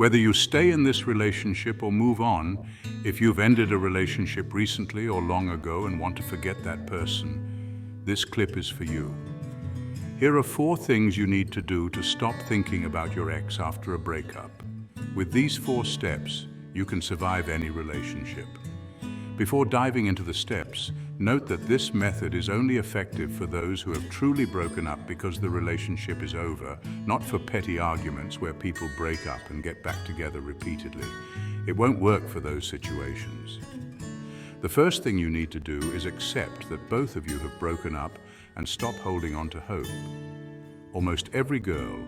Whether you stay in this relationship or move on, if you've ended a relationship recently or long ago and want to forget that person, this clip is for you. Here are 4 things you need to do to stop thinking about your ex after a breakup. With these 4 steps, you can survive any relationship. Before diving into the steps, note that this method is only effective for those who have truly broken up because the relationship is over, not for petty arguments where people break up and get back together repeatedly. It won't work for those situations. The first thing you need to do is accept that both of you have broken up and stop holding on to hope. Almost every girl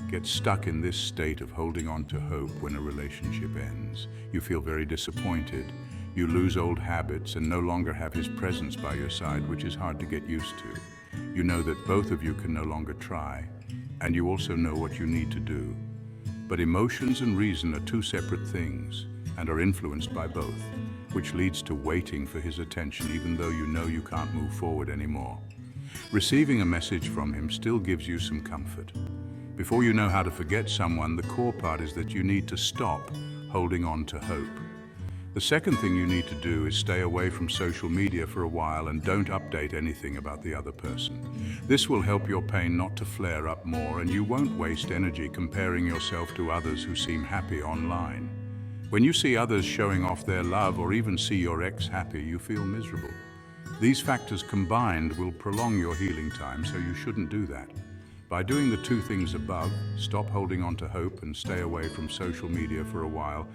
gets stuck in this state of holding on to hope when a relationship ends. You feel very disappointed. You lose old habits and no longer have his presence by your side, which is hard to get used to. You know that both of you can no longer try, and you also know what you need to do. But emotions and reason are 2 separate things and are influenced by both, which leads to waiting for his attention even though you know you can't move forward anymore. Receiving a message from him still gives you some comfort. Before you know how to forget someone, the core part is that you need to stop holding on to hope. The second thing you need to do is stay away from social media for a while and don't update anything about the other person. This will help your pain not to flare up more, and you won't waste energy comparing yourself to others who seem happy online. When you see others showing off their love or even see your ex happy, you feel miserable. These factors combined will prolong your healing time, so you shouldn't do that. By doing the 2 things above, stop holding on to hope and stay away from social media for a while,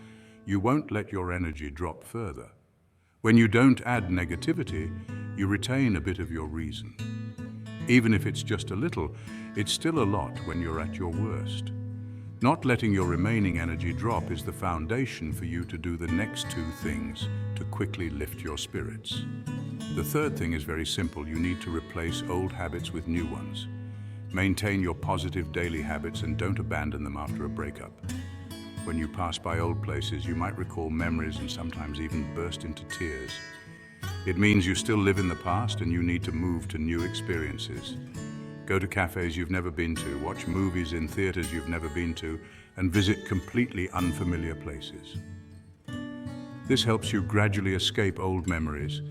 you won't let your energy drop further. When you don't add negativity, you retain a bit of your reason. Even if it's just a little, it's still a lot when you're at your worst. Not letting your remaining energy drop is the foundation for you to do the next 2 things to quickly lift your spirits. The third thing is very simple. You need to replace old habits with new ones. Maintain your positive daily habits and don't abandon them after a breakup. When you pass by old places, you might recall memories and sometimes even burst into tears. It means you still live in the past and you need to move to new experiences. Go to cafes you've never been to, watch movies in theaters you've never been to, and visit completely unfamiliar places. This helps you gradually escape old memories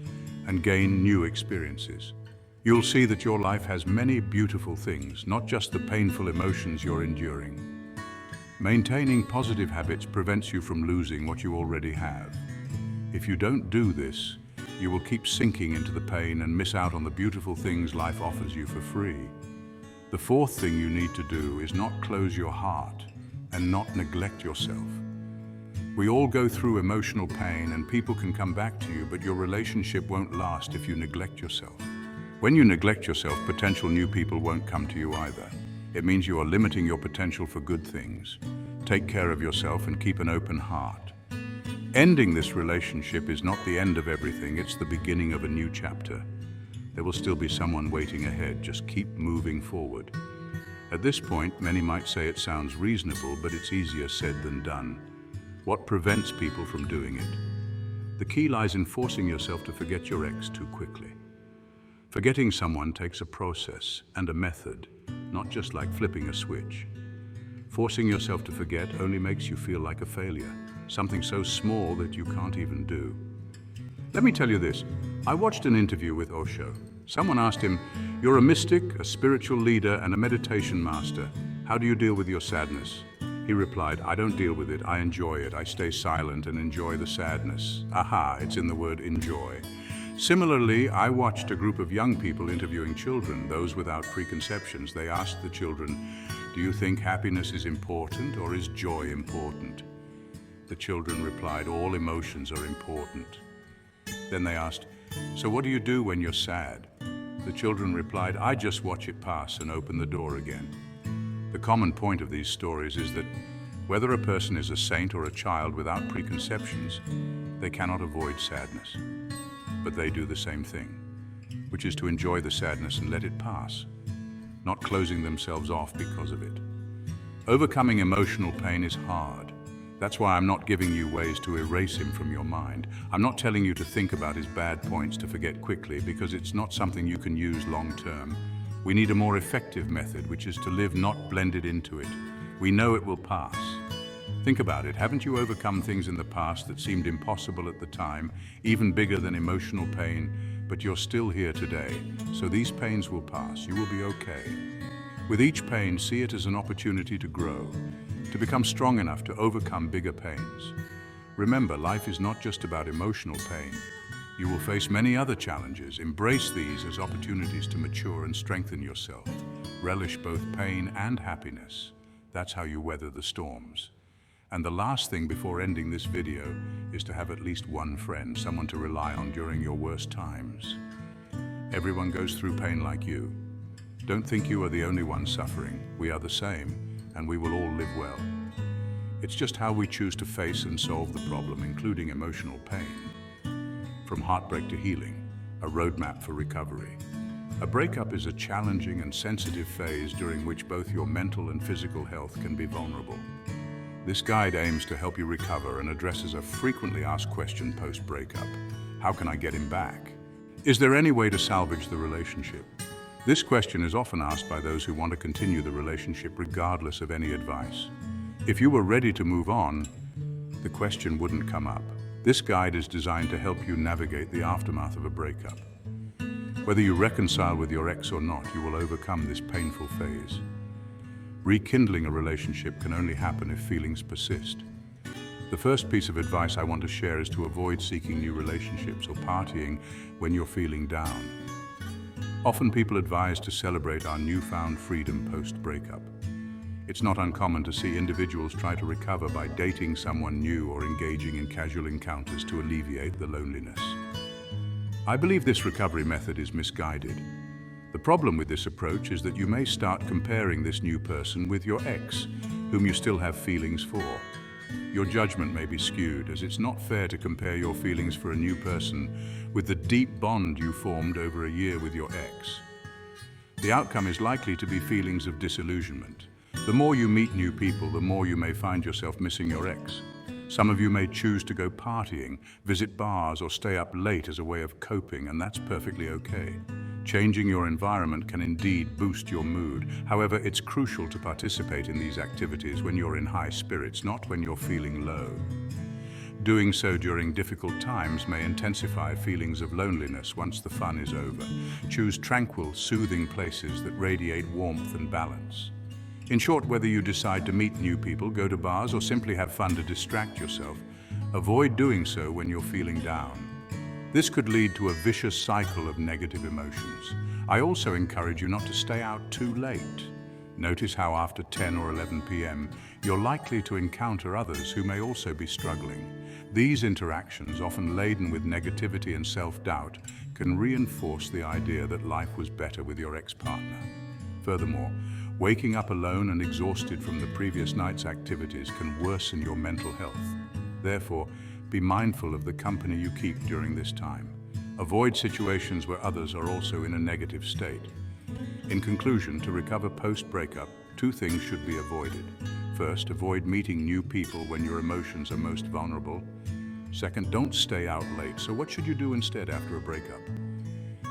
and gain new experiences. You'll see that your life has many beautiful things, not just the painful emotions you're enduring. Maintaining positive habits prevents you from losing what you already have. If you don't do this, you will keep sinking into the pain and miss out on the beautiful things life offers you for free. The 4th thing you need to do is not close your heart and not neglect yourself. We all go through emotional pain and people can come back to you, but your relationship won't last if you neglect yourself. When you neglect yourself, potential new people won't come to you either. It means you are limiting your potential for good things. Take care of yourself and keep an open heart. Ending this relationship is not the end of everything, it's the beginning of a new chapter. There will still be someone waiting ahead, just keep moving forward. At this point, many might say it sounds reasonable, but it's easier said than done. What prevents people from doing it? The key lies in forcing yourself to forget your ex too quickly. Forgetting someone takes a process and a method, not just like flipping a switch. Forcing yourself to forget only makes you feel like a failure, something so small that you can't even do. Let me tell you this. I watched an interview with Osho. Someone asked him, "You're a mystic, a spiritual leader, and a meditation master. How do you deal with your sadness?" He replied, "I don't deal with it, I enjoy it. I stay silent and enjoy the sadness." Aha, it's in the word enjoy. Similarly, I watched a group of young people interviewing children, those without preconceptions. They asked the children, "Do you think happiness is important or is joy important?" The children replied, "All emotions are important." Then they asked, "So what do you do when you're sad?" The children replied, "I just watch it pass and open the door again." The common point of these stories is that whether a person is a saint or a child without preconceptions, they cannot avoid sadness. But they do the same thing, which is to enjoy the sadness and let it pass, not closing themselves off because of it. Overcoming emotional pain is hard. That's why I'm not giving you ways to erase him from your mind. I'm not telling you to think about his bad points to forget quickly, because it's not something you can use long term. We need a more effective method, which is to live not blended into it. We know it will pass. Think about it. Haven't you overcome things in the past that seemed impossible at the time, even bigger than emotional pain, but you're still here today? So these pains will pass. You will be okay. With each pain, see it as an opportunity to grow, to become strong enough to overcome bigger pains. Remember, life is not just about emotional pain. You will face many other challenges. Embrace these as opportunities to mature and strengthen yourself. Relish both pain and happiness. That's how you weather the storms. And the last thing before ending this video is to have at least one friend, someone to rely on during your worst times. Everyone goes through pain like you. Don't think you are the only one suffering. We are the same, and we will all live well. It's just how we choose to face and solve the problem, including emotional pain. From heartbreak to healing, a roadmap for recovery. A breakup is a challenging and sensitive phase during which both your mental and physical health can be vulnerable. This guide aims to help you recover and addresses a frequently asked question post-breakup. How can I get him back? Is there any way to salvage the relationship? This question is often asked by those who want to continue the relationship regardless of any advice. If you were ready to move on, the question wouldn't come up. This guide is designed to help you navigate the aftermath of a breakup. Whether you reconcile with your ex or not, you will overcome this painful phase. Rekindling a relationship can only happen if feelings persist. The first piece of advice I want to share is to avoid seeking new relationships or partying when you're feeling down. Often people advise to celebrate our newfound freedom post-breakup. It's not uncommon to see individuals try to recover by dating someone new or engaging in casual encounters to alleviate the loneliness. I believe this recovery method is misguided. The problem with this approach is that you may start comparing this new person with your ex, whom you still have feelings for. Your judgment may be skewed, as it's not fair to compare your feelings for a new person with the deep bond you formed over a year with your ex. The outcome is likely to be feelings of disillusionment. The more you meet new people, the more you may find yourself missing your ex. Some of you may choose to go partying, visit bars, or stay up late as a way of coping, and that's perfectly okay. Changing your environment can indeed boost your mood. However, it's crucial to participate in these activities when you're in high spirits, not when you're feeling low. Doing so during difficult times may intensify feelings of loneliness once the fun is over. Choose tranquil, soothing places that radiate warmth and balance. In short, whether you decide to meet new people, go to bars, or simply have fun to distract yourself, avoid doing so when you're feeling down. This could lead to a vicious cycle of negative emotions. I also encourage you not to stay out too late. Notice how after 10 or 11 p.m., you're likely to encounter others who may also be struggling. These interactions, often laden with negativity and self-doubt, can reinforce the idea that life was better with your ex-partner. Furthermore, waking up alone and exhausted from the previous night's activities can worsen your mental health. Therefore, be mindful of the company you keep during this time. Avoid situations where others are also in a negative state. In conclusion, to recover post-breakup, two things should be avoided. First, avoid meeting new people when your emotions are most vulnerable. Second, don't stay out late. So what should you do instead after a breakup?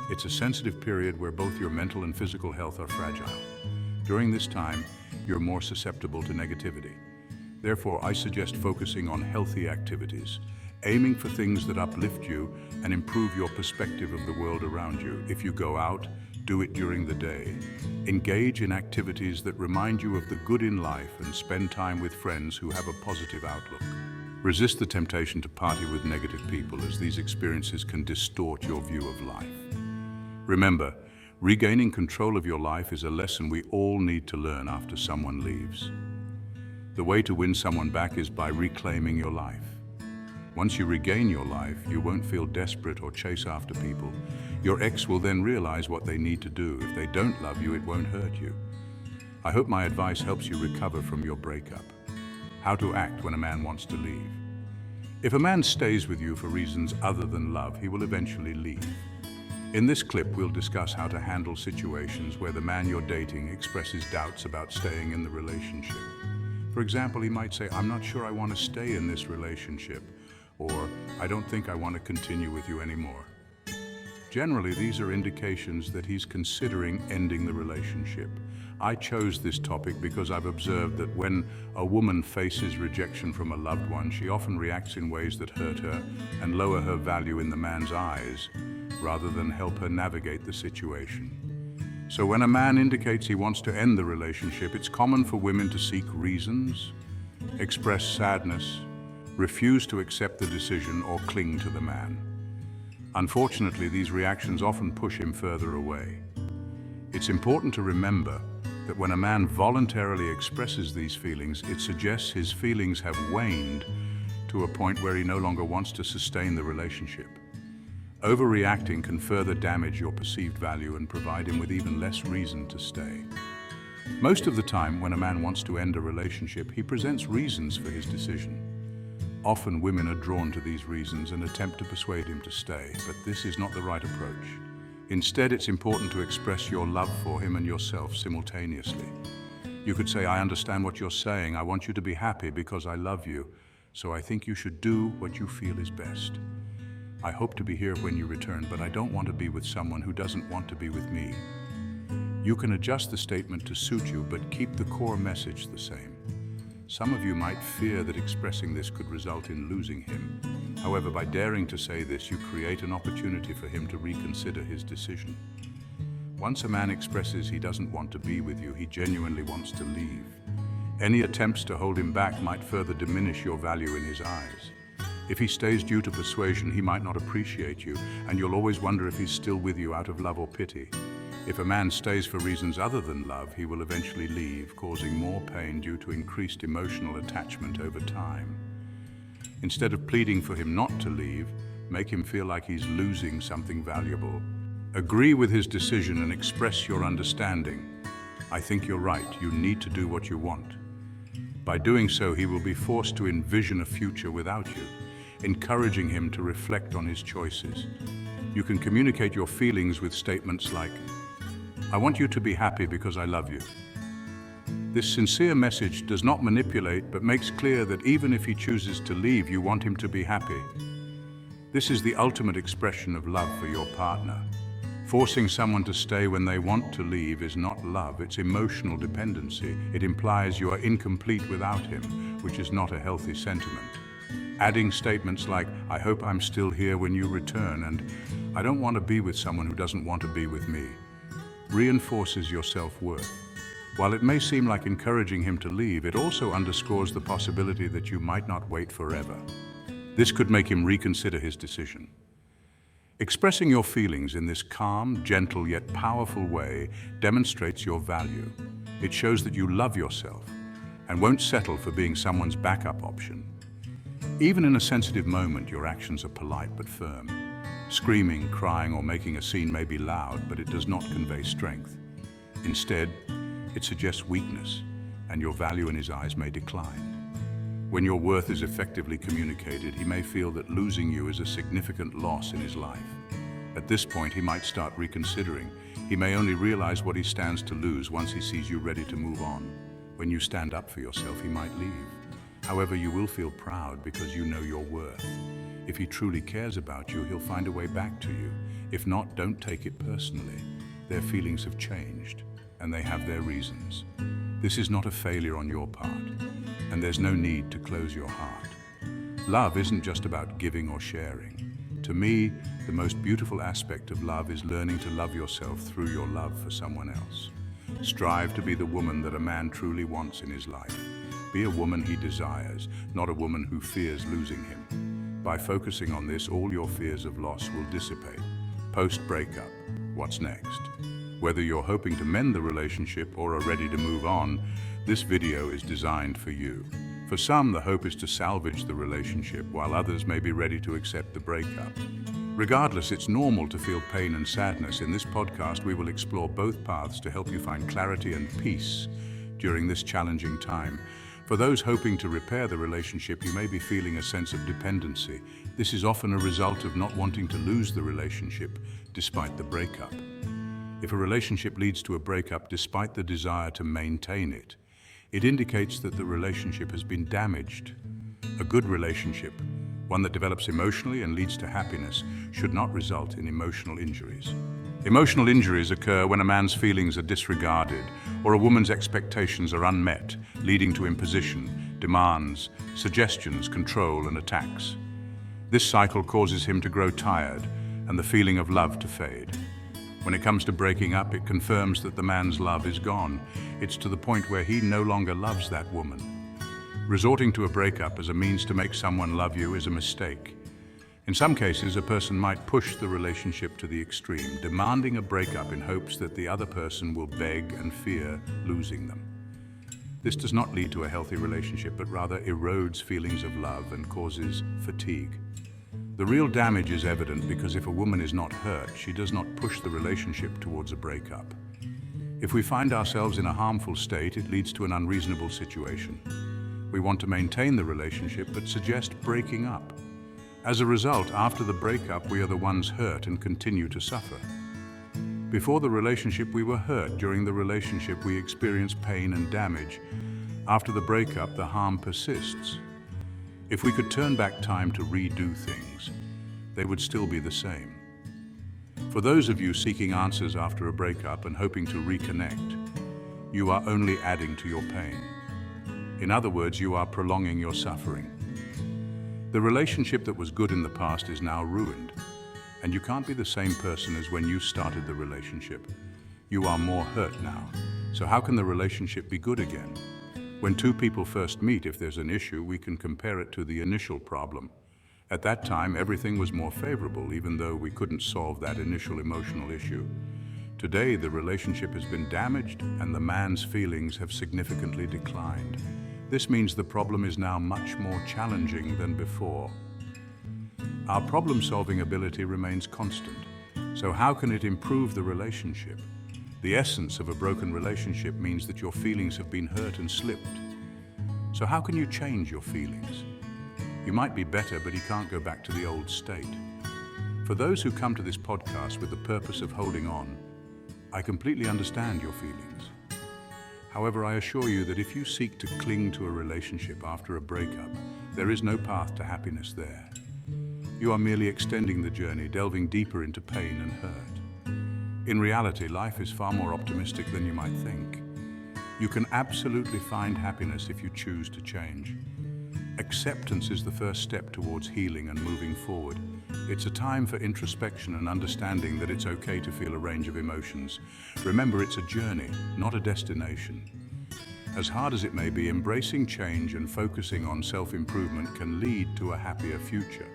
It's a sensitive period where both your mental and physical health are fragile. During this time, you're more susceptible to negativity. Therefore, I suggest focusing on healthy activities, aiming for things that uplift you and improve your perspective of the world around you. If you go out, do it during the day. Engage in activities that remind you of the good in life and spend time with friends who have a positive outlook. Resist the temptation to party with negative people, as these experiences can distort your view of life. Remember, regaining control of your life is a lesson we all need to learn after someone leaves. The way to win someone back is by reclaiming your life. Once you regain your life, you won't feel desperate or chase after people. Your ex will then realize what they need to do. If they don't love you, it won't hurt you. I hope my advice helps you recover from your breakup. How to act when a man wants to leave. If a man stays with you for reasons other than love, he will eventually leave. In this clip, we'll discuss how to handle situations where the man you're dating expresses doubts about staying in the relationship. For example, he might say, "I'm not sure I want to stay in this relationship," or "I don't think I want to continue with you anymore." Generally, these are indications that he's considering ending the relationship. I chose this topic because I've observed that when a woman faces rejection from a loved one, she often reacts in ways that hurt her and lower her value in the man's eyes, rather than help her navigate the situation. So when a man indicates he wants to end the relationship, it's common for women to seek reasons, express sadness, refuse to accept the decision, or cling to the man. Unfortunately, these reactions often push him further away. It's important to remember that when a man voluntarily expresses these feelings, it suggests his feelings have waned to a point where he no longer wants to sustain the relationship. Overreacting can further damage your perceived value and provide him with even less reason to stay. Most of the time, when a man wants to end a relationship, he presents reasons for his decision. Often women are drawn to these reasons and attempt to persuade him to stay, but this is not the right approach. Instead, it's important to express your love for him and yourself simultaneously. You could say, "I understand what you're saying. I want you to be happy because I love you, so I think you should do what you feel is best. I hope to be here when you return, but I don't want to be with someone who doesn't want to be with me." You can adjust the statement to suit you, but keep the core message the same. Some of you might fear that expressing this could result in losing him. However, by daring to say this, you create an opportunity for him to reconsider his decision. Once a man expresses he doesn't want to be with you, he genuinely wants to leave. Any attempts to hold him back might further diminish your value in his eyes. If he stays due to persuasion, he might not appreciate you, and you'll always wonder if he's still with you out of love or pity. If a man stays for reasons other than love, he will eventually leave, causing more pain due to increased emotional attachment over time. Instead of pleading for him not to leave, make him feel like he's losing something valuable. Agree with his decision and express your understanding. "I think you're right. You need to do what you want." By doing so, he will be forced to envision a future without you, encouraging him to reflect on his choices. You can communicate your feelings with statements like, "I want you to be happy because I love you." This sincere message does not manipulate, but makes clear that even if he chooses to leave, you want him to be happy. This is the ultimate expression of love for your partner. Forcing someone to stay when they want to leave is not love, it's emotional dependency. It implies you are incomplete without him, which is not a healthy sentiment. Adding statements like, "I hope I'm still here when you return," and "I don't want to be with someone who doesn't want to be with me," reinforces your self-worth. While it may seem like encouraging him to leave, it also underscores the possibility that you might not wait forever. This could make him reconsider his decision. Expressing your feelings in this calm, gentle, yet powerful way demonstrates your value. It shows that you love yourself and won't settle for being someone's backup option. Even in a sensitive moment, your actions are polite but firm. Screaming, crying, or making a scene may be loud, but it does not convey strength. Instead, it suggests weakness, and your value in his eyes may decline. When your worth is effectively communicated, he may feel that losing you is a significant loss in his life. At this point, he might start reconsidering. He may only realize what he stands to lose once he sees you ready to move on. When you stand up for yourself, he might leave. However, you will feel proud because you know your worth. If he truly cares about you, he'll find a way back to you. If not, don't take it personally. Their feelings have changed, and they have their reasons. This is not a failure on your part, and there's no need to close your heart. Love isn't just about giving or sharing. To me, the most beautiful aspect of love is learning to love yourself through your love for someone else. Strive to be the woman that a man truly wants in his life. Be a woman he desires, not a woman who fears losing him. By focusing on this, all your fears of loss will dissipate. Post-breakup, what's next? Whether you're hoping to mend the relationship or are ready to move on, this video is designed for you. For some, the hope is to salvage the relationship, while others may be ready to accept the breakup. Regardless, it's normal to feel pain and sadness. In this podcast, we will explore both paths to help you find clarity and peace during this challenging time. For those hoping to repair the relationship, you may be feeling a sense of dependency. This is often a result of not wanting to lose the relationship despite the breakup. If a relationship leads to a breakup despite the desire to maintain it, it indicates that the relationship has been damaged. A good relationship One that develops emotionally and leads to happiness should not result in emotional injuries. Emotional injuries occur when a man's feelings are disregarded or a woman's expectations are unmet, leading to imposition, demands, suggestions, control, and attacks. This cycle causes him to grow tired and the feeling of love to fade. When it comes to breaking up, it confirms that the man's love is gone. It's to the point where he no longer loves that woman. Resorting to a breakup as a means to make someone love you is a mistake. In some cases, a person might push the relationship to the extreme, demanding a breakup in hopes that the other person will beg and fear losing them. This does not lead to a healthy relationship, but rather erodes feelings of love and causes fatigue. The real damage is evident because if a woman is not hurt, she does not push the relationship towards a breakup. If we find ourselves in a harmful state, it leads to an unreasonable situation. We want to maintain the relationship but suggest breaking up. As a result, after the breakup, we are the ones hurt and continue to suffer. Before the relationship, we were hurt. During the relationship, we experience pain and damage. After the breakup, the harm persists. If we could turn back time to redo things, they would still be the same. For those of you seeking answers after a breakup and hoping to reconnect, you are only adding to your pain. In other words, you are prolonging your suffering. The relationship that was good in the past is now ruined, and you can't be the same person as when you started the relationship. You are more hurt now. So how can the relationship be good again? When two people first meet, if there's an issue, we can compare it to the initial problem. At that time, everything was more favorable, even though we couldn't solve that initial emotional issue. Today, the relationship has been damaged, and the man's feelings have significantly declined. This means the problem is now much more challenging than before. Our problem-solving ability remains constant. So how can it improve the relationship? The essence of a broken relationship means that your feelings have been hurt and slipped. So how can you change your feelings? You might be better, but you can't go back to the old state. For those who come to this podcast with the purpose of holding on, I completely understand your feelings. However, I assure you that if you seek to cling to a relationship after a breakup, there is no path to happiness there. You are merely extending the journey, delving deeper into pain and hurt. In reality, life is far more optimistic than you might think. You can absolutely find happiness if you choose to change. Acceptance is the first step towards healing and moving forward. It's a time for introspection and understanding that it's okay to feel a range of emotions. Remember, it's a journey, not a destination. As hard as it may be, embracing change and focusing on self-improvement can lead to a happier future.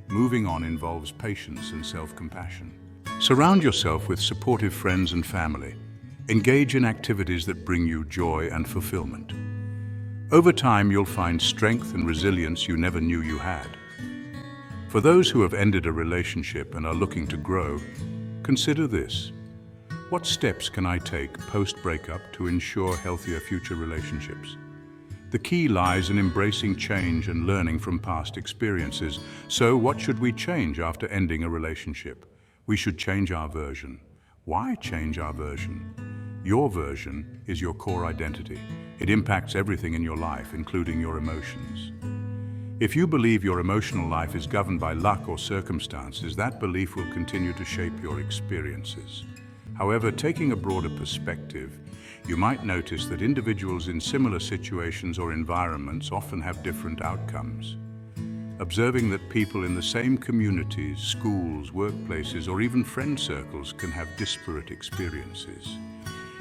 Moving on involves patience and self-compassion. Surround yourself with supportive friends and family. Engage in activities that bring you joy and fulfillment. Over time, you'll find strength and resilience you never knew you had. For those who have ended a relationship and are looking to grow, consider this. What steps can I take post-breakup to ensure healthier future relationships? The key lies in embracing change and learning from past experiences. So, what should we change after ending a relationship? We should change our version. Why change our version? Your version is your core identity. It impacts everything in your life, including your emotions. If you believe your emotional life is governed by luck or circumstances, that belief will continue to shape your experiences. However, taking a broader perspective, you might notice that individuals in similar situations or environments often have different outcomes. Observing that people in the same communities, schools, workplaces, or even friend circles can have disparate experiences,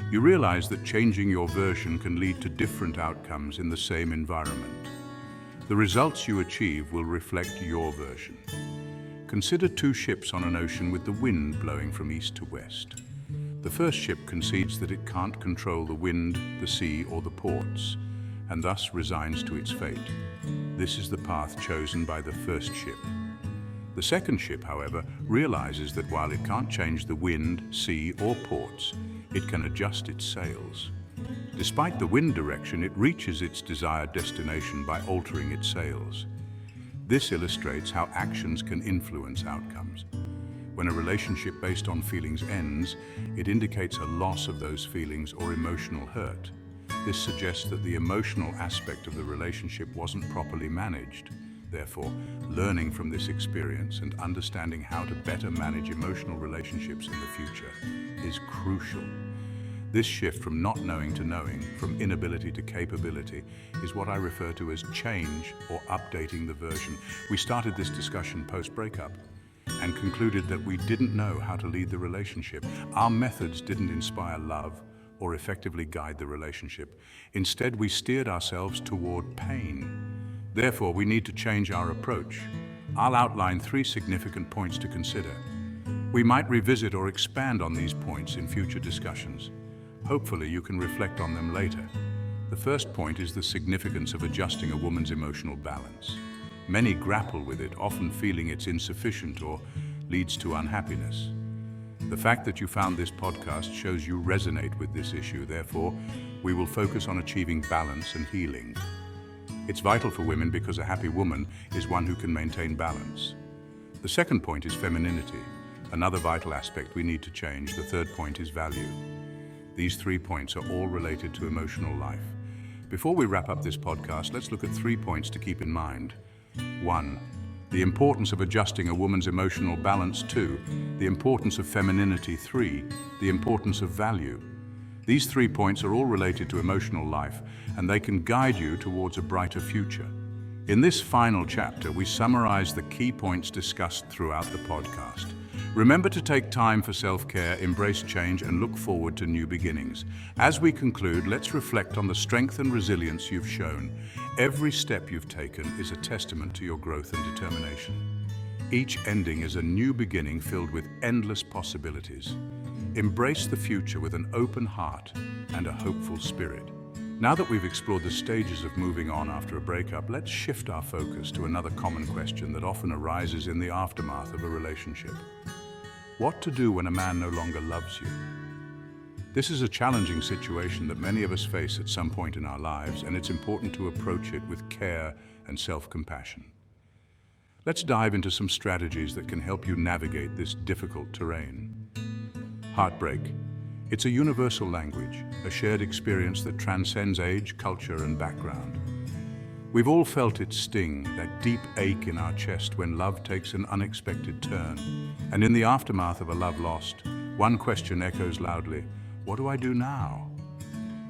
you realize that changing your version can lead to different outcomes in the same environment. The results you achieve will reflect your version. Consider two ships on an ocean with the wind blowing from east to west. The first ship concedes that it can't control the wind, the sea, or the ports, and thus resigns to its fate. This is the path chosen by the first ship. The second ship, however, realizes that while it can't change the wind, sea, or ports, it can adjust its sails. Despite the wind direction, it reaches its desired destination by altering its sails. This illustrates how actions can influence outcomes. When a relationship based on feelings ends, it indicates a loss of those feelings or emotional hurt. This suggests that the emotional aspect of the relationship wasn't properly managed. Therefore, learning from this experience and understanding how to better manage emotional relationships in the future is crucial. This shift from not knowing to knowing, from inability to capability, is what I refer to as change or updating the version. We started this discussion post-breakup and concluded that we didn't know how to lead the relationship. Our methods didn't inspire love or effectively guide the relationship. Instead, we steered ourselves toward pain. Therefore, we need to change our approach. I'll outline 3 significant points to consider. We might revisit or expand on these points in future discussions. Hopefully, you can reflect on them later. The first point is the significance of adjusting a woman's emotional balance. Many grapple with it, often feeling it's insufficient or leads to unhappiness. The fact that you found this podcast shows you resonate with this issue. Therefore, we will focus on achieving balance and healing. It's vital for women because a happy woman is one who can maintain balance. The second point is femininity, another vital aspect we need to change. The third point is value. These 3 points are all related to emotional life. Before we wrap up this podcast, let's look at 3 points to keep in mind. 1. The importance of adjusting a woman's emotional balance. 2. The importance of femininity. 3. The importance of value. These 3 points are all related to emotional life, and they can guide you towards a brighter future. In this final chapter, we summarize the key points discussed throughout the podcast. Remember to take time for self-care, embrace change, and look forward to new beginnings. As we conclude, let's reflect on the strength and resilience you've shown. Every step you've taken is a testament to your growth and determination. Each ending is a new beginning filled with endless possibilities. Embrace the future with an open heart and a hopeful spirit. Now that we've explored the stages of moving on after a breakup, let's shift our focus to another common question that often arises in the aftermath of a relationship. What to do when a man no longer loves you? This is a challenging situation that many of us face at some point in our lives, and it's important to approach it with care and self-compassion. Let's dive into some strategies that can help you navigate this difficult terrain. Heartbreak. It's a universal language, a shared experience that transcends age, culture, and background. We've all felt its sting, that deep ache in our chest when love takes an unexpected turn. And in the aftermath of a love lost, one question echoes loudly: what do I do now?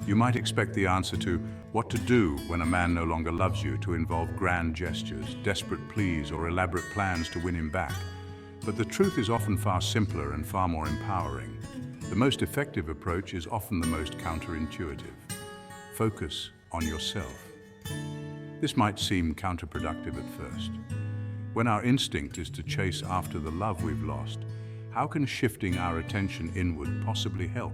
You might expect the answer to what to do when a man no longer loves you to involve grand gestures, desperate pleas, or elaborate plans to win him back. But the truth is often far simpler and far more empowering. The most effective approach is often the most counterintuitive. Focus on yourself. This might seem counterproductive at first. When our instinct is to chase after the love we've lost, how can shifting our attention inward possibly help?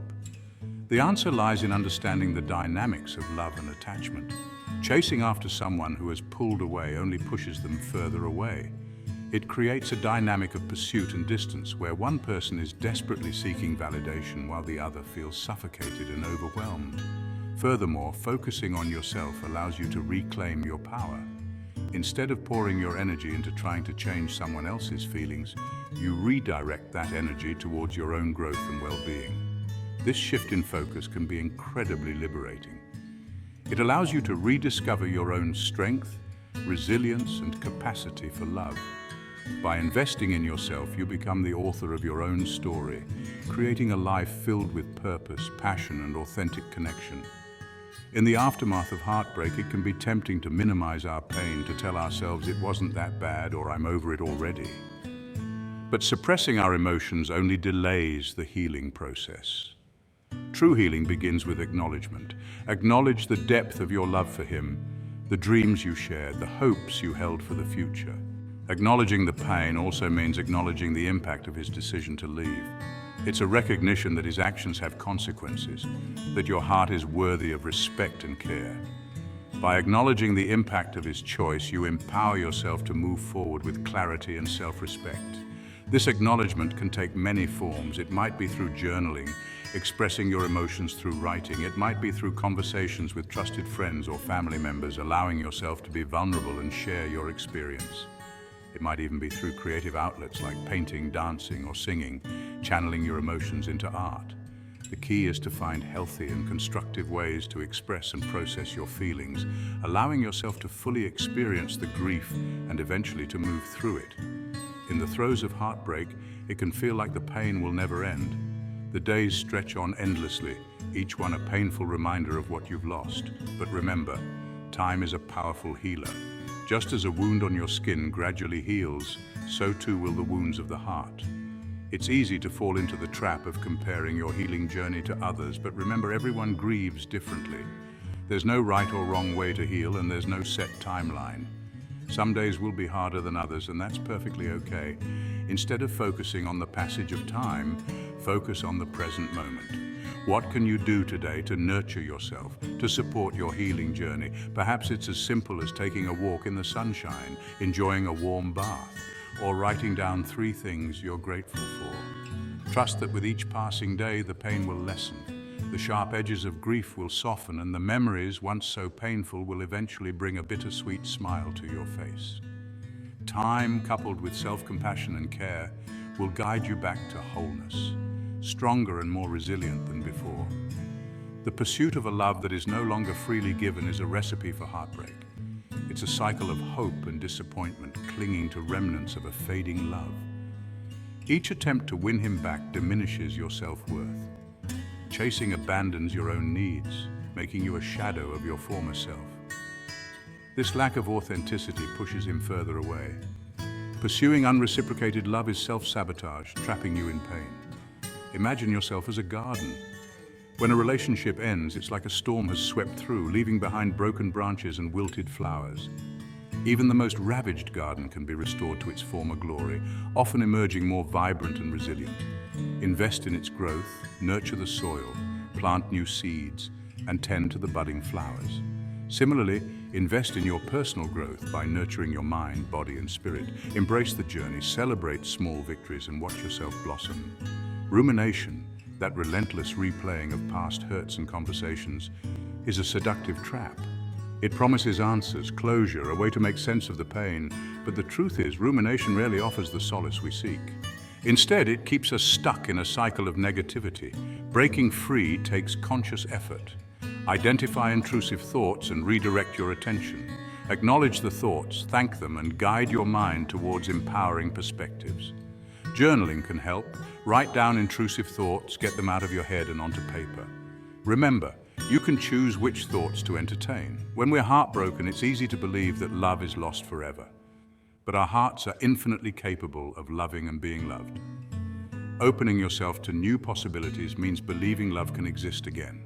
The answer lies in understanding the dynamics of love and attachment. Chasing after someone who has pulled away only pushes them further away. It creates a dynamic of pursuit and distance where one person is desperately seeking validation while the other feels suffocated and overwhelmed. Furthermore, focusing on yourself allows you to reclaim your power. Instead of pouring your energy into trying to change someone else's feelings, you redirect that energy towards your own growth and well-being. This shift in focus can be incredibly liberating. It allows you to rediscover your own strength, resilience, and capacity for love. By investing in yourself, you become the author of your own story, creating a life filled with purpose, passion, and authentic connection. In the aftermath of heartbreak, it can be tempting to minimize our pain, to tell ourselves it wasn't that bad or I'm over it already. But suppressing our emotions only delays the healing process. True healing begins with acknowledgement. Acknowledge the depth of your love for him, the dreams you shared, the hopes you held for the future. Acknowledging the pain also means acknowledging the impact of his decision to leave. It's a recognition that his actions have consequences, that your heart is worthy of respect and care. By acknowledging the impact of his choice, you empower yourself to move forward with clarity and self-respect. This acknowledgement can take many forms. It might be through journaling, expressing your emotions through writing. It might be through conversations with trusted friends or family members, allowing yourself to be vulnerable and share your experience. It might even be through creative outlets like painting, dancing, or singing, channeling your emotions into art. The key is to find healthy and constructive ways to express and process your feelings, allowing yourself to fully experience the grief and eventually to move through it. In the throes of heartbreak, it can feel like the pain will never end. The days stretch on endlessly, each one a painful reminder of what you've lost. But remember, time is a powerful healer. Just as a wound on your skin gradually heals, so too will the wounds of the heart. It's easy to fall into the trap of comparing your healing journey to others, but remember, everyone grieves differently. There's no right or wrong way to heal, and there's no set timeline. Some days will be harder than others, and that's perfectly okay. Instead of focusing on the passage of time, focus on the present moment. What can you do today to nurture yourself, to support your healing journey? Perhaps it's as simple as taking a walk in the sunshine, enjoying a warm bath, or writing down 3 things you're grateful for. Trust that with each passing day, the pain will lessen. The sharp edges of grief will soften, and the memories, once so painful, will eventually bring a bittersweet smile to your face. Time, coupled with self-compassion and care, will guide you back to wholeness, stronger and more resilient than before. The pursuit of a love that is no longer freely given is a recipe for heartbreak. It's a cycle of hope and disappointment, clinging to remnants of a fading love. Each attempt to win him back diminishes your self-worth. Chasing abandons your own needs, making you a shadow of your former self. This lack of authenticity pushes him further away. Pursuing unreciprocated love is self-sabotage, trapping you in pain. Imagine yourself as a garden. When a relationship ends, it's like a storm has swept through, leaving behind broken branches and wilted flowers. Even the most ravaged garden can be restored to its former glory, often emerging more vibrant and resilient. Invest in its growth, nurture the soil, plant new seeds, and tend to the budding flowers. Similarly, invest in your personal growth by nurturing your mind, body, and spirit. Embrace the journey, celebrate small victories, and watch yourself blossom. Rumination, that relentless replaying of past hurts and conversations, is a seductive trap. It promises answers, closure, a way to make sense of the pain, but the truth is, rumination rarely offers the solace we seek. Instead, it keeps us stuck in a cycle of negativity. Breaking free takes conscious effort. Identify intrusive thoughts and redirect your attention. Acknowledge the thoughts, thank them, and guide your mind towards empowering perspectives. Journaling can help. Write down intrusive thoughts, get them out of your head and onto paper. Remember, you can choose which thoughts to entertain. When we're heartbroken, it's easy to believe that love is lost forever. But our hearts are infinitely capable of loving and being loved. Opening yourself to new possibilities means believing love can exist again.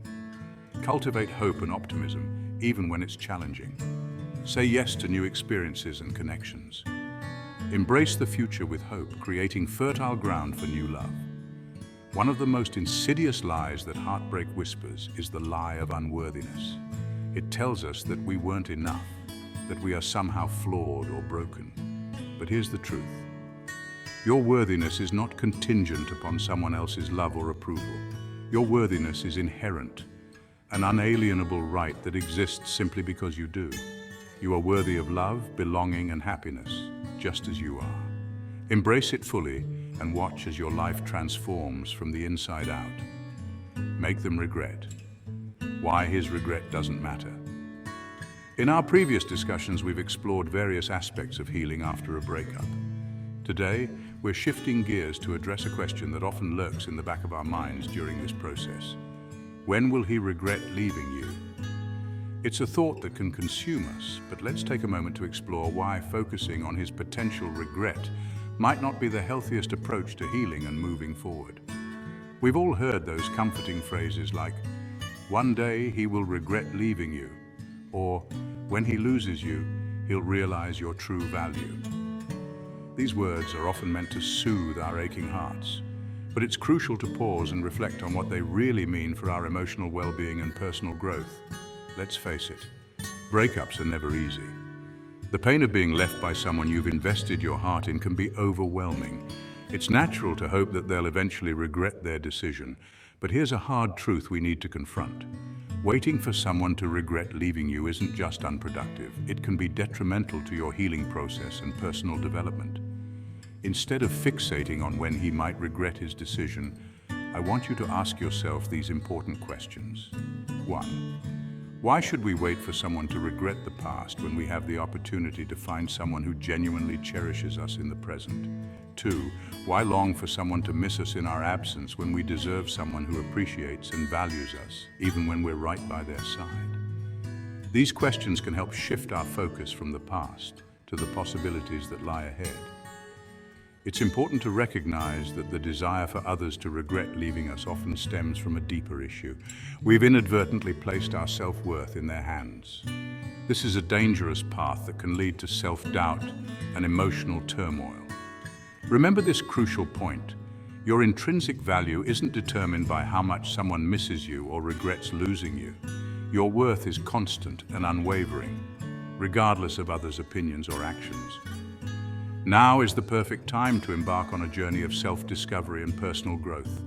Cultivate hope and optimism, even when it's challenging. Say yes to new experiences and connections. Embrace the future with hope, creating fertile ground for new love. One of the most insidious lies that heartbreak whispers is the lie of unworthiness. It tells us that we weren't enough, that we are somehow flawed or broken. But here's the truth. Your worthiness is not contingent upon someone else's love or approval. Your worthiness is inherent, an unalienable right that exists simply because you do. You are worthy of love, belonging, and happiness, just as you are. Embrace it fully and watch as your life transforms from the inside out. Make them regret. Why his regret doesn't matter. In our previous discussions, we've explored various aspects of healing after a breakup. Today, we're shifting gears to address a question that often lurks in the back of our minds during this process. When will he regret leaving you? It's a thought that can consume us, but let's take a moment to explore why focusing on his potential regret might not be the healthiest approach to healing and moving forward. We've all heard those comforting phrases like, "One day he will regret leaving you," or "When he loses you, he'll realize your true value." These words are often meant to soothe our aching hearts, but it's crucial to pause and reflect on what they really mean for our emotional well-being and personal growth. Let's face it, breakups are never easy. The pain of being left by someone you've invested your heart in can be overwhelming. It's natural to hope that they'll eventually regret their decision, but here's a hard truth we need to confront. Waiting for someone to regret leaving you isn't just unproductive, it can be detrimental to your healing process and personal development. Instead of fixating on when he might regret his decision, I want you to ask yourself these important questions. 1. Why should we wait for someone to regret the past when we have the opportunity to find someone who genuinely cherishes us in the present? 2. Why long for someone to miss us in our absence when we deserve someone who appreciates and values us, even when we're right by their side? These questions can help shift our focus from the past to the possibilities that lie ahead. It's important to recognize that the desire for others to regret leaving us often stems from a deeper issue. We've inadvertently placed our self-worth in their hands. This is a dangerous path that can lead to self-doubt and emotional turmoil. Remember this crucial point. Your intrinsic value isn't determined by how much someone misses you or regrets losing you. Your worth is constant and unwavering, regardless of others' opinions or actions. Now is the perfect time to embark on a journey of self-discovery and personal growth.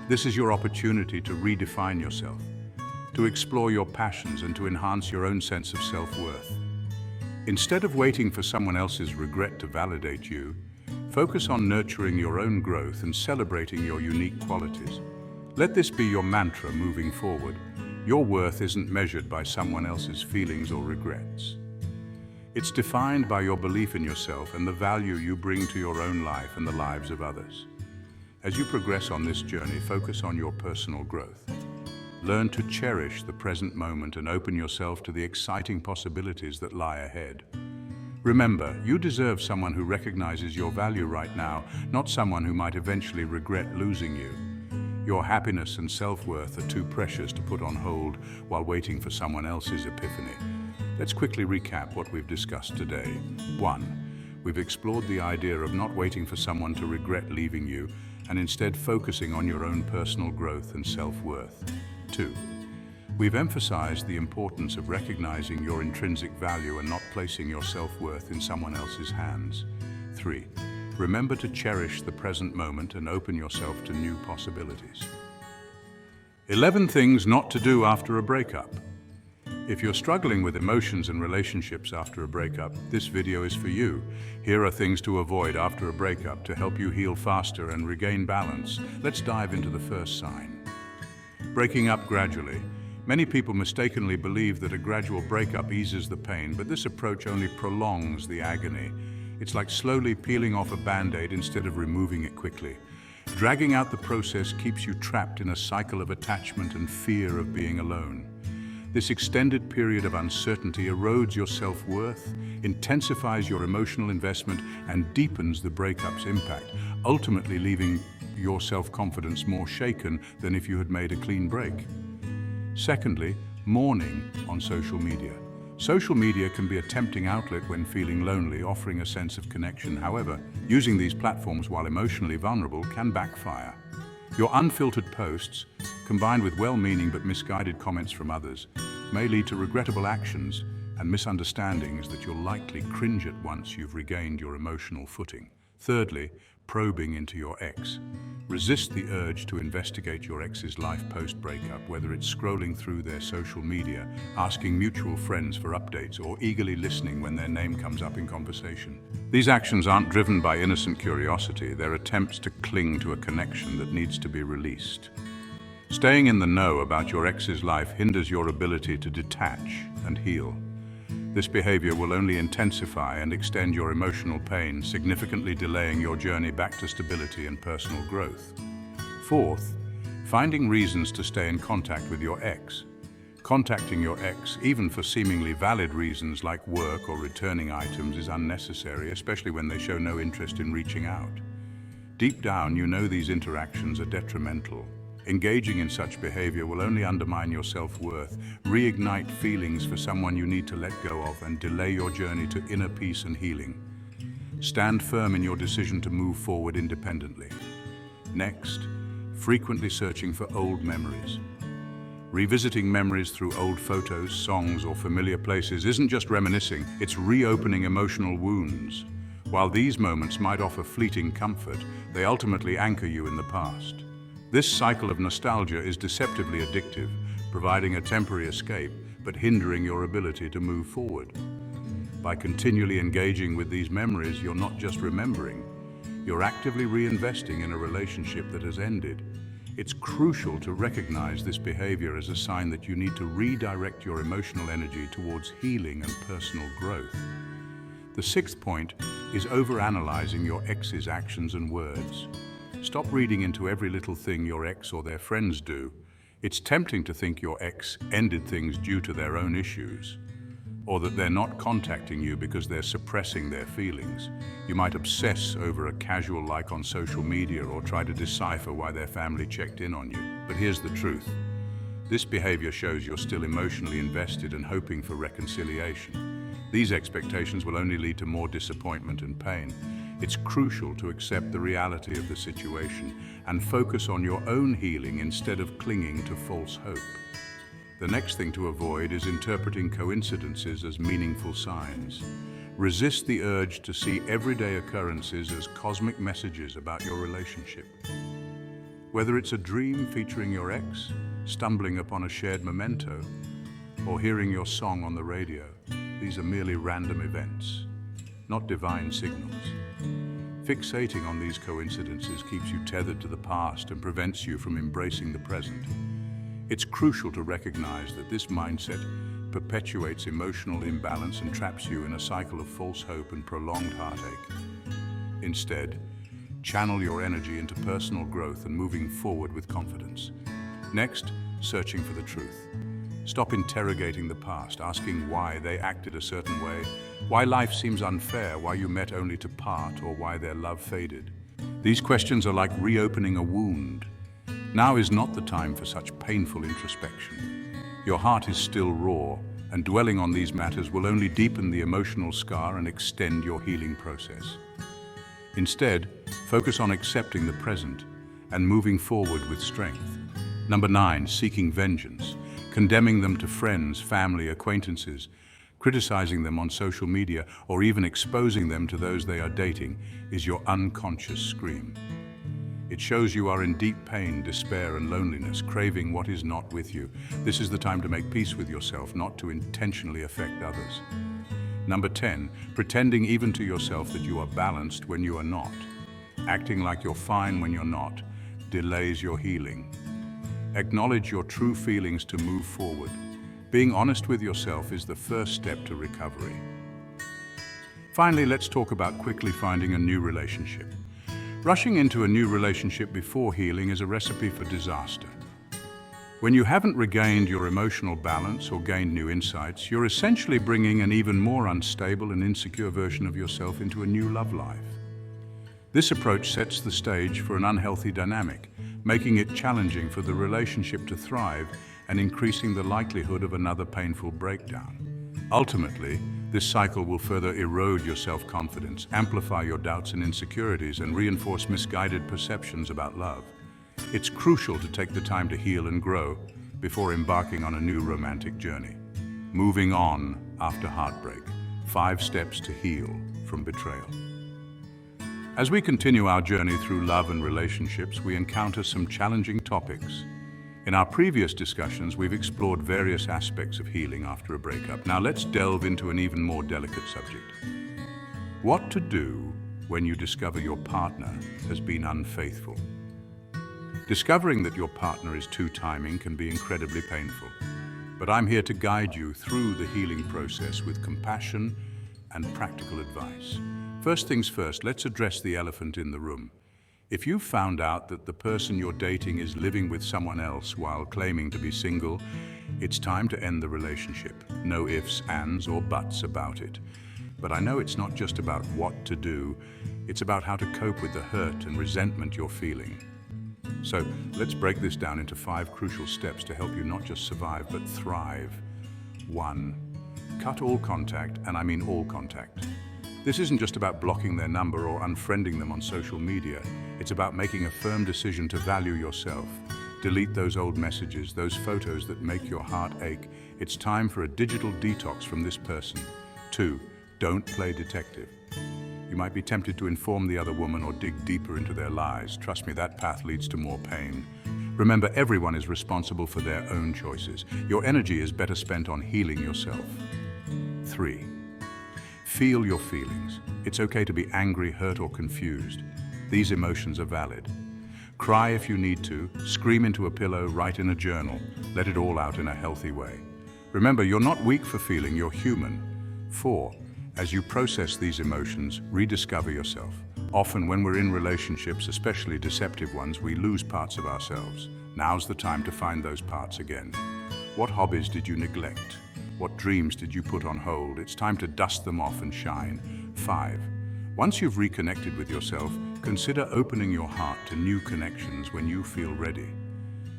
This is your opportunity to redefine yourself, to explore your passions and to enhance your own sense of self-worth. Instead of waiting for someone else's regret to validate you, focus on nurturing your own growth and celebrating your unique qualities. Let this be your mantra moving forward. Your worth isn't measured by someone else's feelings or regrets. It's defined by your belief in yourself and the value you bring to your own life and the lives of others. As you progress on this journey, focus on your personal growth. Learn to cherish the present moment and open yourself to the exciting possibilities that lie ahead. Remember, you deserve someone who recognizes your value right now, not someone who might eventually regret losing you. Your happiness and self-worth are too precious to put on hold while waiting for someone else's epiphany. Let's quickly recap what we've discussed today. 1. We've explored the idea of not waiting for someone to regret leaving you and instead focusing on your own personal growth and self-worth. 2. We've emphasized the importance of recognizing your intrinsic value and not placing your self-worth in someone else's hands. 3. Remember to cherish the present moment and open yourself to new possibilities. 11 things not to do after a breakup. If you're struggling with emotions and relationships after a breakup, this video is for you. Here are things to avoid after a breakup to help you heal faster and regain balance. Let's dive into the first sign. Breaking up gradually. Many people mistakenly believe that a gradual breakup eases the pain, but this approach only prolongs the agony. It's like slowly peeling off a Band-Aid instead of removing it quickly. Dragging out the process keeps you trapped in a cycle of attachment and fear of being alone. This extended period of uncertainty erodes your self-worth, intensifies your emotional investment, and deepens the breakup's impact, ultimately leaving your self-confidence more shaken than if you had made a clean break. Secondly, mourning on social media. Social media can be a tempting outlet when feeling lonely, offering a sense of connection. However, using these platforms while emotionally vulnerable can backfire. Your unfiltered posts, combined with well-meaning but misguided comments from others, may lead to regrettable actions and misunderstandings that you'll likely cringe at once you've regained your emotional footing. Thirdly, probing into your ex. Resist the urge to investigate your ex's life post-breakup, whether it's scrolling through their social media, asking mutual friends for updates, or eagerly listening when their name comes up in conversation. These actions aren't driven by innocent curiosity, they're attempts to cling to a connection that needs to be released. Staying in the know about your ex's life hinders your ability to detach and heal. This behavior will only intensify and extend your emotional pain, significantly delaying your journey back to stability and personal growth. Fourth, finding reasons to stay in contact with your ex. Contacting your ex, even for seemingly valid reasons like work or returning items, is unnecessary, especially when they show no interest in reaching out. Deep down, you know these interactions are detrimental. Engaging in such behavior will only undermine your self-worth, reignite feelings for someone you need to let go of, and delay your journey to inner peace and healing. Stand firm in your decision to move forward independently. Next, frequently searching for old memories. Revisiting memories through old photos, songs, or familiar places isn't just reminiscing, it's reopening emotional wounds. While these moments might offer fleeting comfort, they ultimately anchor you in the past. This cycle of nostalgia is deceptively addictive, providing a temporary escape, but hindering your ability to move forward. By continually engaging with these memories, you're not just remembering, you're actively reinvesting in a relationship that has ended. It's crucial to recognize this behavior as a sign that you need to redirect your emotional energy towards healing and personal growth. The sixth point is overanalyzing your ex's actions and words. Stop reading into every little thing your ex or their friends do. It's tempting to think your ex ended things due to their own issues, or that they're not contacting you because they're suppressing their feelings. You might obsess over a casual like on social media or try to decipher why their family checked in on you. But here's the truth. This behavior shows you're still emotionally invested and hoping for reconciliation. These expectations will only lead to more disappointment and pain. It's crucial to accept the reality of the situation and focus on your own healing instead of clinging to false hope. The next thing to avoid is interpreting coincidences as meaningful signs. Resist the urge to see everyday occurrences as cosmic messages about your relationship. Whether it's a dream featuring your ex, stumbling upon a shared memento, or hearing your song on the radio, these are merely random events, not divine signals. Fixating on these coincidences keeps you tethered to the past and prevents you from embracing the present. It's crucial to recognize that this mindset perpetuates emotional imbalance and traps you in a cycle of false hope and prolonged heartache. Instead, channel your energy into personal growth and moving forward with confidence. Next, searching for the truth. Stop interrogating the past, asking why they acted a certain way, why life seems unfair, why you met only to part, or why their love faded. These questions are like reopening a wound. Now is not the time for such painful introspection. Your heart is still raw, and dwelling on these matters will only deepen the emotional scar and extend your healing process. Instead, focus on accepting the present and moving forward with strength. Number 9, seeking vengeance. Condemning them to friends, family, acquaintances, criticizing them on social media, or even exposing them to those they are dating is your unconscious scream. It shows you are in deep pain, despair, and loneliness, craving what is not with you. This is the time to make peace with yourself, not to intentionally affect others. Number 10, pretending even to yourself that you are balanced when you are not. Acting like you're fine when you're not delays your healing. Acknowledge your true feelings to move forward. Being honest with yourself is the first step to recovery. Finally, let's talk about quickly finding a new relationship. Rushing into a new relationship before healing is a recipe for disaster. When you haven't regained your emotional balance or gained new insights, you're essentially bringing an even more unstable and insecure version of yourself into a new love life. This approach sets the stage for an unhealthy dynamic, making it challenging for the relationship to thrive and increasing the likelihood of another painful breakdown. Ultimately, this cycle will further erode your self-confidence, amplify your doubts and insecurities, and reinforce misguided perceptions about love. It's crucial to take the time to heal and grow before embarking on a new romantic journey. Moving on after heartbreak. 5 steps to heal from betrayal. As we continue our journey through love and relationships, we encounter some challenging topics. In our previous discussions, we've explored various aspects of healing after a breakup. Now let's delve into an even more delicate subject. What to do when you discover your partner has been unfaithful. Discovering that your partner is two-timing can be incredibly painful, but I'm here to guide you through the healing process with compassion and practical advice. First things first, let's address the elephant in the room. If you've found out that the person you're dating is living with someone else while claiming to be single, it's time to end the relationship. No ifs, ands, or buts about it. But I know it's not just about what to do, it's about how to cope with the hurt and resentment you're feeling. So let's break this down into 5 crucial steps to help you not just survive, but thrive. 1. Cut all contact, and I mean all contact. This isn't just about blocking their number or unfriending them on social media. It's about making a firm decision to value yourself. Delete those old messages, those photos that make your heart ache. It's time for a digital detox from this person. 2. Don't play detective. You might be tempted to inform the other woman or dig deeper into their lies. Trust me, that path leads to more pain. Remember, everyone is responsible for their own choices. Your energy is better spent on healing yourself. 3. Feel your feelings. It's okay to be angry, hurt, or confused. These emotions are valid. Cry if you need to, scream into a pillow, write in a journal. Let it all out in a healthy way. Remember, you're not weak for feeling, you're human. 4. As you process these emotions, rediscover yourself. Often when we're in relationships, especially deceptive ones, we lose parts of ourselves. Now's the time to find those parts again. What hobbies did you neglect? What dreams did you put on hold? It's time to dust them off and shine. 5. Once you've reconnected with yourself, consider opening your heart to new connections when you feel ready.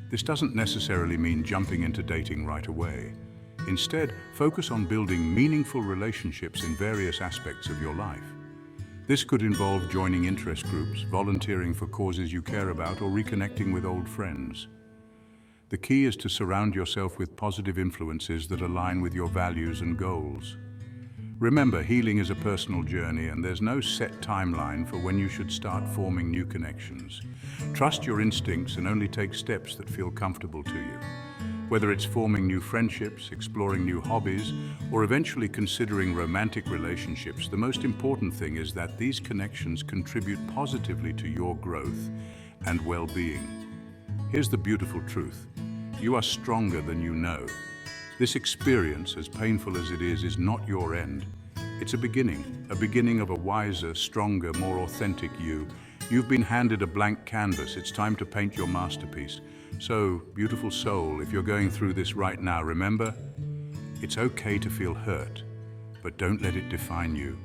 This doesn't necessarily mean jumping into dating right away. Instead, focus on building meaningful relationships in various aspects of your life. This could involve joining interest groups, volunteering for causes you care about, or reconnecting with old friends. The key is to surround yourself with positive influences that align with your values and goals. Remember, healing is a personal journey, and there's no set timeline for when you should start forming new connections. Trust your instincts and only take steps that feel comfortable to you. Whether it's forming new friendships, exploring new hobbies, or eventually considering romantic relationships, the most important thing is that these connections contribute positively to your growth and well-being. Here's the beautiful truth. You are stronger than you know. This experience, as painful as it is not your end. It's a beginning of a wiser, stronger, more authentic you. You've been handed a blank canvas. It's time to paint your masterpiece. So, beautiful soul, if you're going through this right now, remember, it's okay to feel hurt, but don't let it define you.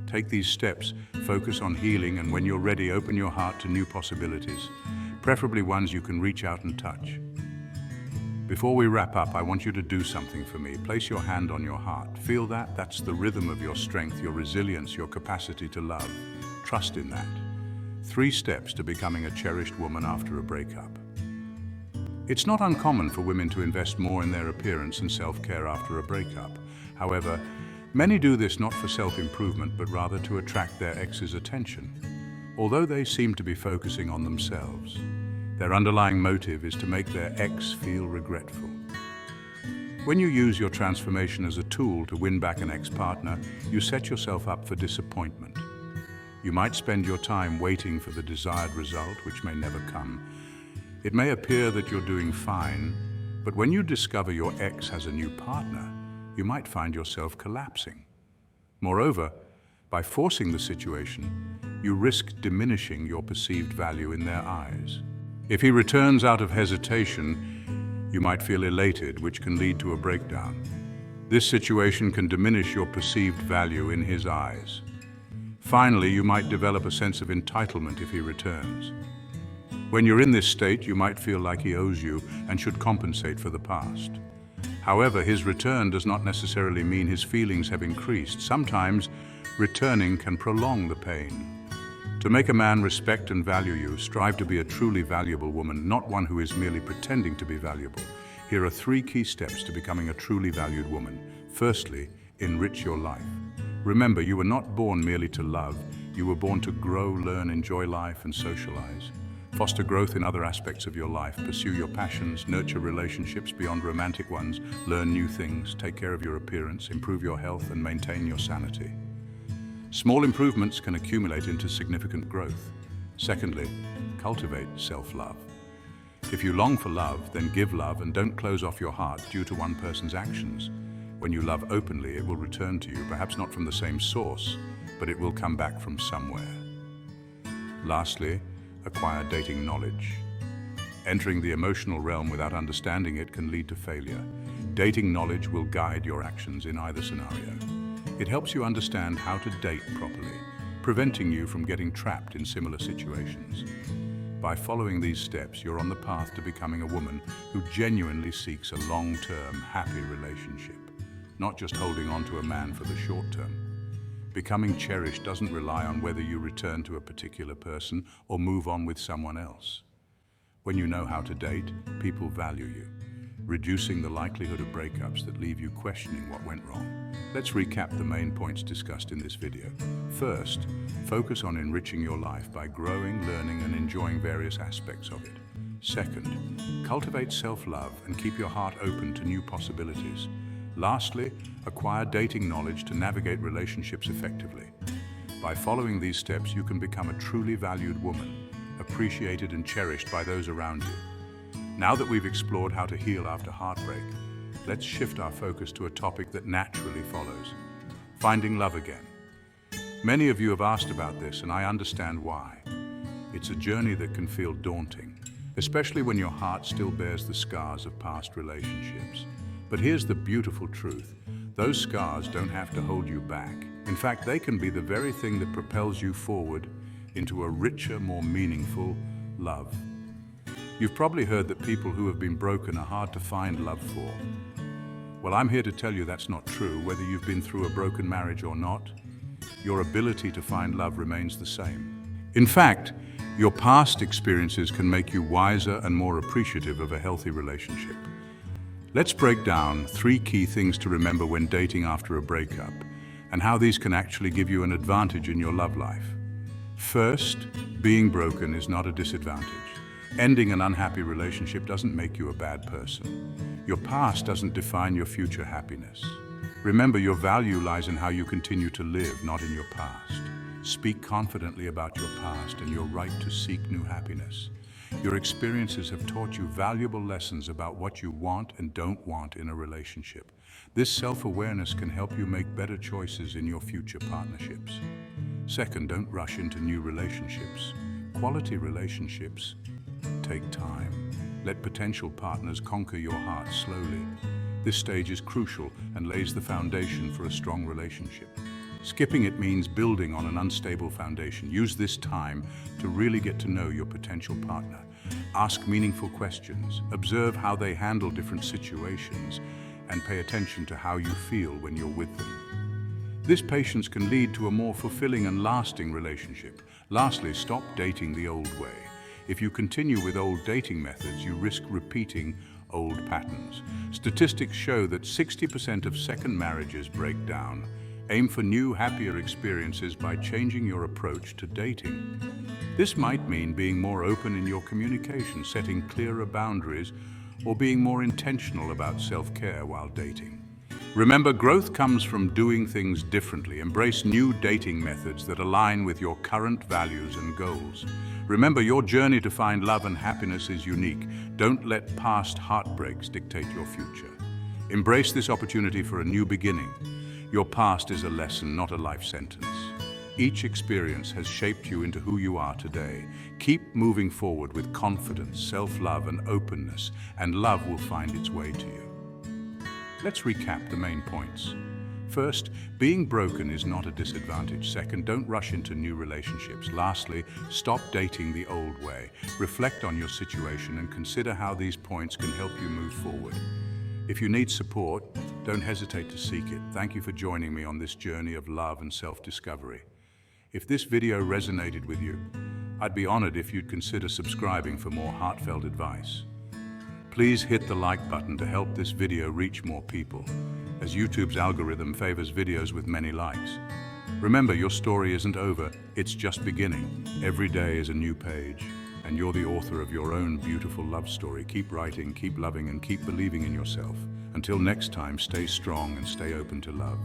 Take these steps, focus on healing, and when you're ready, open your heart to new possibilities, preferably ones you can reach out and touch. Before we wrap up, I want you to do something for me. Place your hand on your heart. Feel that? That's the rhythm of your strength, your resilience, your capacity to love. Trust in that. 3 steps to becoming a cherished woman after a breakup. It's not uncommon for women to invest more in their appearance and self-care after a breakup. However, many do this not for self-improvement, but rather to attract their ex's attention. Although they seem to be focusing on themselves, their underlying motive is to make their ex feel regretful. When you use your transformation as a tool to win back an ex-partner, you set yourself up for disappointment. You might spend your time waiting for the desired result, which may never come. It may appear that you're doing fine, but when you discover your ex has a new partner, you might find yourself collapsing. Moreover, by forcing the situation, you risk diminishing your perceived value in their eyes. If he returns out of hesitation, you might feel elated, which can lead to a breakdown. This situation can diminish your perceived value in his eyes. Finally, you might develop a sense of entitlement if he returns. When you're in this state, you might feel like he owes you and should compensate for the past. However, his return does not necessarily mean his feelings have increased. Sometimes, returning can prolong the pain. To make a man respect and value you, strive to be a truly valuable woman, not one who is merely pretending to be valuable. Here are 3 key steps to becoming a truly valued woman. Firstly, enrich your life. Remember, you were not born merely to love. You were born to grow, learn, enjoy life, and socialize. Foster growth in other aspects of your life. Pursue your passions, nurture relationships beyond romantic ones, learn new things, take care of your appearance, improve your health, and maintain your sanity. Small improvements can accumulate into significant growth. Secondly, cultivate self-love. If you long for love, then give love and don't close off your heart due to one person's actions. When you love openly, it will return to you, perhaps not from the same source, but it will come back from somewhere. Lastly, acquire dating knowledge. Entering the emotional realm without understanding it can lead to failure. Dating knowledge will guide your actions in either scenario. It helps you understand how to date properly, preventing you from getting trapped in similar situations. By following these steps, you're on the path to becoming a woman who genuinely seeks a long-term, happy relationship, not just holding on to a man for the short term. Becoming cherished doesn't rely on whether you return to a particular person or move on with someone else. When you know how to date, people value you, reducing the likelihood of breakups that leave you questioning what went wrong. Let's recap the main points discussed in this video. First, focus on enriching your life by growing, learning, and enjoying various aspects of it. Second, cultivate self-love and keep your heart open to new possibilities. Lastly, acquire dating knowledge to navigate relationships effectively. By following these steps, you can become a truly valued woman, appreciated and cherished by those around you. Now that we've explored how to heal after heartbreak, let's shift our focus to a topic that naturally follows: finding love again. Many of you have asked about this, and I understand why. It's a journey that can feel daunting, especially when your heart still bears the scars of past relationships. But here's the beautiful truth: those scars don't have to hold you back. In fact, they can be the very thing that propels you forward into a richer, more meaningful love. You've probably heard that people who have been broken are hard to find love for. Well, I'm here to tell you that's not true. Whether you've been through a broken marriage or not, your ability to find love remains the same. In fact, your past experiences can make you wiser and more appreciative of a healthy relationship. Let's break down 3 key things to remember when dating after a breakup, and how these can actually give you an advantage in your love life. First, being broken is not a disadvantage. Ending an unhappy relationship doesn't make you a bad person. Your past doesn't define your future happiness. Remember, your value lies in how you continue to live, not in your past. Speak confidently about your past and your right to seek new happiness. Your experiences have taught you valuable lessons about what you want and don't want in a relationship. This self-awareness can help you make better choices in your future partnerships. Second, don't rush into new relationships. Quality relationships take time. Let potential partners conquer your heart slowly. This stage is crucial and lays the foundation for a strong relationship. Skipping it means building on an unstable foundation. Use this time to really get to know your potential partner. Ask meaningful questions, observe how they handle different situations, and pay attention to how you feel when you're with them. This patience can lead to a more fulfilling and lasting relationship. Lastly, stop dating the old way. If you continue with old dating methods, you risk repeating old patterns. Statistics show that 60% of second marriages break down. Aim for new, happier experiences by changing your approach to dating. This might mean being more open in your communication, setting clearer boundaries, or being more intentional about self-care while dating. Remember, growth comes from doing things differently. Embrace new dating methods that align with your current values and goals. Remember, your journey to find love and happiness is unique. Don't let past heartbreaks dictate your future. Embrace this opportunity for a new beginning. Your past is a lesson, not a life sentence. Each experience has shaped you into who you are today. Keep moving forward with confidence, self-love, and openness, and love will find its way to you. Let's recap the main points. First, being broken is not a disadvantage. Second, don't rush into new relationships. Lastly, stop dating the old way. Reflect on your situation and consider how these points can help you move forward. If you need support, don't hesitate to seek it. Thank you for joining me on this journey of love and self-discovery. If this video resonated with you, I'd be honored if you'd consider subscribing for more heartfelt advice. Please hit the like button to help this video reach more people, as YouTube's algorithm favors videos with many likes. Remember, your story isn't over, it's just beginning. Every day is a new page, and you're the author of your own beautiful love story. Keep writing, keep loving, and keep believing in yourself. Until next time, stay strong and stay open to love.